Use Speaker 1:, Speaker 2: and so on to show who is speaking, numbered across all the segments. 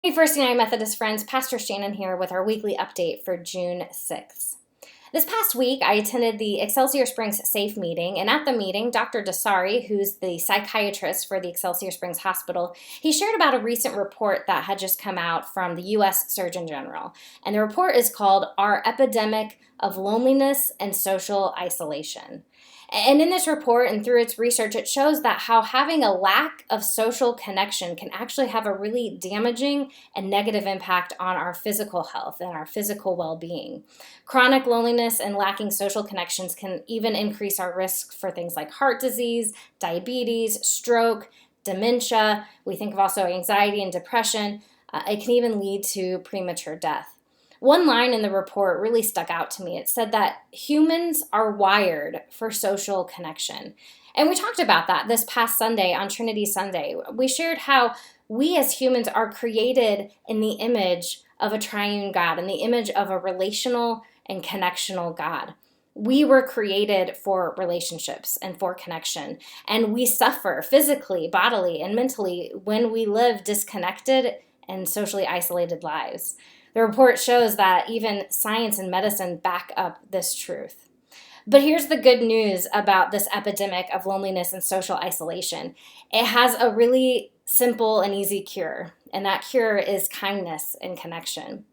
Speaker 1: Hey, First United Methodist friends, Pastor Shannon here with our weekly update for June 6th. This past week, I attended the Excelsior Springs SAFE meeting, and at the meeting, Dr. Dasari, who's the psychiatrist for the Excelsior Springs Hospital, he shared about a recent report that had just come out from the U.S. Surgeon General. And the report is called Our Epidemic of Loneliness and Social Isolation. And in this report and through its research, it shows that how having a lack of social connection can actually have a really damaging and negative impact on our physical health and our physical well-being. Chronic loneliness and lacking social connections can even increase our risk for things like heart disease, diabetes, stroke, dementia. We think of also anxiety and depression. It can even lead to premature death. One line in the report really stuck out to me. It said that humans are wired for social connection. And we talked about that this past Sunday on Trinity Sunday. We shared how we as humans are created in the image of a triune God, in the image of a relational and connectional God. We were created for relationships and for connection, and we suffer physically, bodily, and mentally when we live disconnected and socially isolated lives. The report shows that even science and medicine back up this truth. But here's the good news about this epidemic of loneliness and social isolation. It has a really simple and easy cure, and that cure is kindness and connection.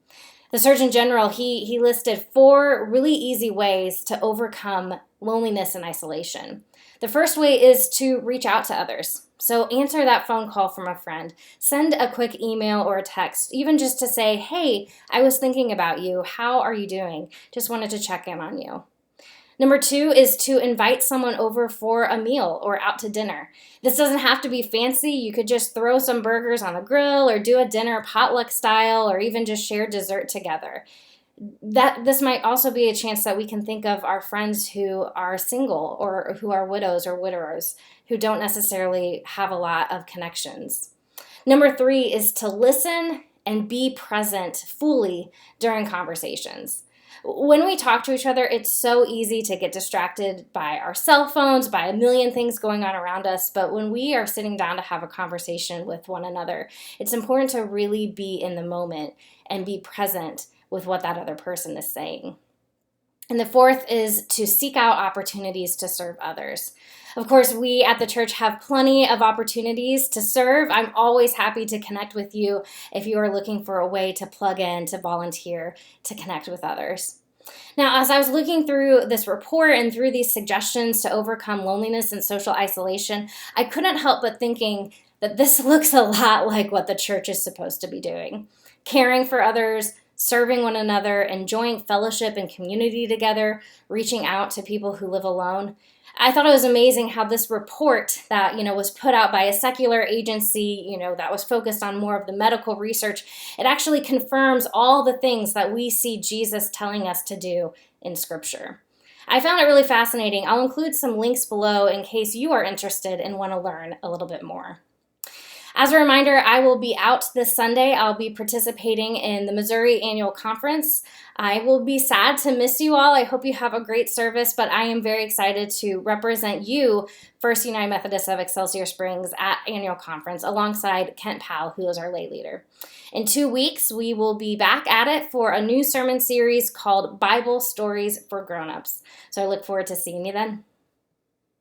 Speaker 1: The Surgeon General, he listed 4 really easy ways to overcome loneliness and isolation. The first way is to reach out to others. So answer that phone call from a friend. Send a quick email or a text, even just to say, hey, I was thinking about you. How are you doing? Just wanted to check in on you. Number 2 is to invite someone over for a meal or out to dinner. This doesn't have to be fancy. You could just throw some burgers on the grill or do a dinner potluck style or even just share dessert together. This might also be a chance that we can think of our friends who are single or who are widows or widowers who don't necessarily have a lot of connections. Number 3 is to listen and be present fully during conversations. When we talk to each other, it's so easy to get distracted by our cell phones, by a million things going on around us. But when we are sitting down to have a conversation with one another, it's important to really be in the moment and be present with what that other person is saying. And the 4th is to seek out opportunities to serve others. Of course, we at the church have plenty of opportunities to serve. I'm always happy to connect with you if you are looking for a way to plug in, to volunteer, to connect with others. Now, as I was looking through this report and through these suggestions to overcome loneliness and social isolation, I couldn't help but thinking that this looks a lot like what the church is supposed to be doing. Caring for others, serving one another, enjoying fellowship and community together, reaching out to people who live alone. I thought it was amazing how this report that, was put out by a secular agency, that was focused on more of the medical research, it actually confirms all the things that we see Jesus telling us to do in Scripture. I found it really fascinating. I'll include some links below in case you are interested and want to learn a little bit more. As a reminder, I will be out this Sunday. I'll be participating in the Missouri Annual Conference. I will be sad to miss you all. I hope you have a great service, but I am very excited to represent you, First United Methodist of Excelsior Springs, at Annual Conference alongside Kent Powell, who is our lay leader. In 2 weeks, we will be back at it for a new sermon series called Bible Stories for Grown-Ups. So I look forward to seeing you then.